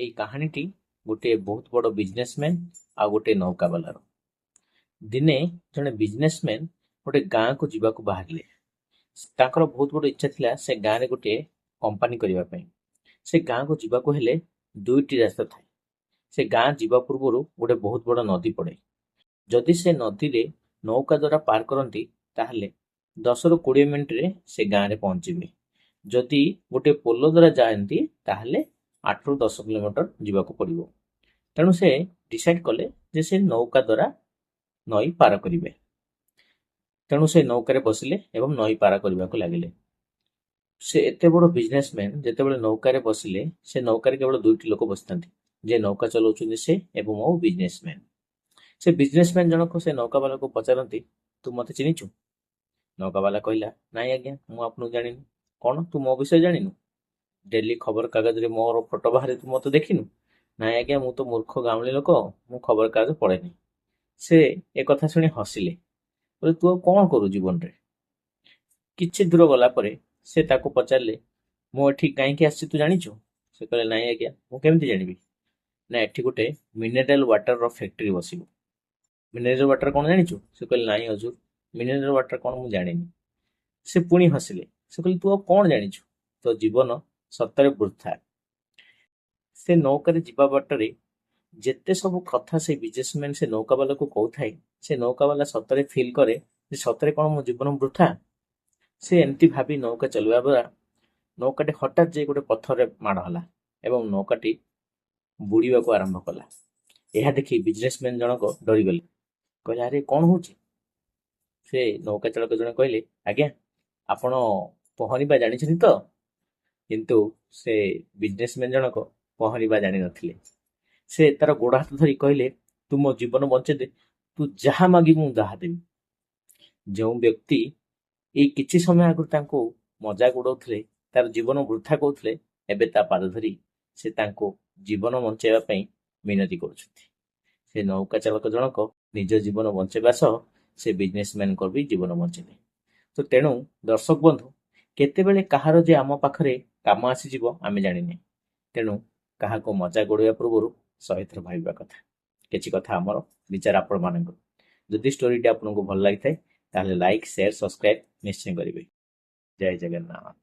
ଏଇ କାହାଣୀଟି ଗୋଟିଏ ବହୁତ ବଡ଼ ବିଜନେସମ୍ୟାନ୍ ଆଉ ଗୋଟିଏ ନୌକାବାଲାର। ଦିନେ ଜଣେ ବିଜନେସମ୍ୟାନ୍ ଗୋଟେ ଗାଁକୁ ଯିବାକୁ ବାହାରିଲେ। ତାଙ୍କର ବହୁତ ବଡ଼ ଇଚ୍ଛା ଥିଲା ସେ ଗାଁରେ ଗୋଟିଏ କମ୍ପାନୀ କରିବା ପାଇଁ। ସେ ଗାଁକୁ ଯିବାକୁ ହେଲେ ଦୁଇଟି ରାସ୍ତା ଥାଏ। ସେ ଗାଁ ଯିବା ପୂର୍ବରୁ ଗୋଟେ ବହୁତ ବଡ଼ ନଦୀ ପଡ଼େ। ଯଦି ସେ ନଦୀରେ ନୌକା ଦ୍ୱାରା ପାର କରନ୍ତି ତାହେଲେ 10ରୁ 20 ମିନିଟରେ ସେ ଗାଁରେ ପହଞ୍ଚିବେ। ଯଦି ଗୋଟେ ପୋଲ ଦ୍ୱାରା ଯାଆନ୍ତି ତାହେଲେ 8ରୁ 10 କିଲୋମିଟର ଯିବାକୁ ପଡ଼ିବ। ତେଣୁ ସେ ଡିସାଇଡ୍ କଲେ ଯେ ସେ ନୌକା ଦ୍ୱାରା ନଈ ପାର କରିବେ। ତେଣୁ ସେ ନୌକାରେ ବସିଲେ ଏବଂ ନଈ ପାର କରିବାକୁ ଲାଗିଲେ। ସେ ଏତେ ବଡ଼ ବିଜନେସମ୍ୟାନ୍ ଯେତେବେଳେ ନୌକାରେ ବସିଲେ, ସେ ନୌକାରେ କେବଳ ଦୁଇଟି ଲୋକ ବସିଥାନ୍ତି। ଯେ ନୌକା ଚଲାଉଛନ୍ତି ସେ ଏବଂ ଆଉ ବିଜନେସମ୍ୟାନ୍। ସେ ବିଜନେସମ୍ୟାନ୍ ଜଣକ ସେ ନୌକାବାଲାକୁ ପଚାରନ୍ତି, ତୁ ମୋତେ ଚିହ୍ନିଛୁ? ନୌକାବାଲା କହିଲା, ନାଇଁ ଆଜ୍ଞା, ମୁଁ ଆପଣଙ୍କୁ ଜାଣିନି। କ'ଣ ତୁ ମୋ ବିଷୟ ଜାଣିନୁ? ଡେଲି ଖବରକାଗଜରେ ମୋର ଫଟୋ ବାହାରେ, ତୁ ମୋତେ ଦେଖିନୁ? ନାଇଁ ଆଜ୍ଞା, ମୁଁ ତ ମୂର୍ଖ ଗାଉଁଲି ଲୋକ, ମୁଁ ଖବରକାଗଜ ପଢ଼େନି। ସେ ଏକଥା ଶୁଣି ହସିଲେ, କହିଲେ ତୁ ଆଉ କ'ଣ କରୁ ଜୀବନରେ? କିଛି ଦୂର ଗଲା ପରେ ସେ ତାକୁ ପଚାରିଲେ, ମୁଁ ଏଠି କାହିଁକି ଆସିଛି ତୁ ଜାଣିଛୁ? ସେ କହିଲେ, ନାଇଁ ଆଜ୍ଞା, ମୁଁ କେମିତି ଜାଣିବି? ନା ଏଠି ଗୋଟେ ମିନେରାଲ ୱାଟରର ଫ୍ୟାକ୍ଟ୍ରି ବସିବ। ମିନେରାଲ ୱାଟର କ'ଣ ଜାଣିଛୁ? ସେ କହିଲେ, ନାଇଁ ହଜୁର, ମିନେରାଲ ୱାଟର କ'ଣ ମୁଁ ଜାଣିନି। ସେ ପୁଣି ହସିଲେ। ସେ କହିଲେ, ତୁ ଆଉ କ'ଣ ଜାଣିଛୁ? ତୋ ଜୀବନ ସତରେ ବୃଥା। ସେ ନୌକାରେ ଯିବା ବାଟରେ ଯେତେ ସବୁ କଥା ସେ ବିଜନେସମ୍ୟାନ୍ ସେ ନୌକାବାଲାକୁ କହୁଥାଏ, ସେ ନୌକାବାଲା ସତରେ ଫିଲ୍ କରେ ଯେ ସତରେ କ'ଣ ମୋ ଜୀବନ ବୃଥା। ସେ ଏମିତି ଭାବି ନୌକା ଚଲାଇବା ଦ୍ୱାରା ନୌକାଟି ହଠାତ୍ ଯାଇ ଗୋଟେ ପଥରରେ ମାଡ଼ ହେଲା ଏବଂ ନୌକାଟି ବୁଡ଼ିବାକୁ ଆରମ୍ଭ କଲା। ଏହା ଦେଖି ବିଜନେସମ୍ୟାନ୍ ଜଣକ ଡରିଗଲେ। କହିଲେ, ଆରେ କ'ଣ ହେଉଛି? ସେ ନୌକା ଚାଳକ ଜଣେ କହିଲେ, ଆଜ୍ଞା, ଆପଣ ପହଁରିବା ଜାଣିଛନ୍ତି ତ? କିନ୍ତୁ ସେ ବିଜନେସମ୍ୟାନ୍ ଜଣକ ପହଁରିବା ଜାଣିନଥିଲେ। ସେ ତାର ଗୋଡ଼ ହାତ ଧରି କହିଲେ, ତୁ ମୋ ଜୀବନ ବଞ୍ଚେଇ ଦେ, ତୁ ଯାହା ମାଗିବୁ ମୁଁ ତାହା ଦେବି। ଯେଉଁ ବ୍ୟକ୍ତି ଏଇ କିଛି ସମୟ ଆଗରୁ ତାଙ୍କୁ ମଜାକ ଉଡ଼ଉଥିଲେ, ତାର ଜୀବନ ବୃଥା କହୁଥିଲେ, ଏବେ ତା ପାଦ ଧରି ସେ ତାଙ୍କୁ ଜୀବନ ବଞ୍ଚାଇବା ପାଇଁ ମିନତି କରୁଛନ୍ତି। ସେ ନୌକା ଚାଳକ ଜଣକ ନିଜ ଜୀବନ ବଞ୍ଚାଇବା ସହ ସେ ବିଜନେସମ୍ୟାନଙ୍କର ବି ଜୀବନ ବଞ୍ଚେଇଲେ। ତ ତେଣୁ ଦର୍ଶକ ବନ୍ଧୁ, କେତେବେଳେ କାହାର ଯେ ଆମ ପାଖରେ କାମ ଆସିଯିବ ଆମେ ଜାଣିନେ। ତେଣୁ କାହାକୁ ମଜାକ ଉଡ଼ାଇବା ପୂର୍ବରୁ 100 ଥର ଭାବିବା କଥା। କିଛି କଥା ଆମର, ବିଚାର ଆପଣମାନଙ୍କର। ଯଦି ଷ୍ଟୋରିଟି ଆପଣଙ୍କୁ ଭଲ ଲାଗିଥାଏ ତାହେଲେ ଲାଇକ୍, ସେୟାର, ସବସ୍କ୍ରାଇବ୍ ନିଶ୍ଚୟ କରିବେ। ଜୟ ଜଗନ୍ନାଥ।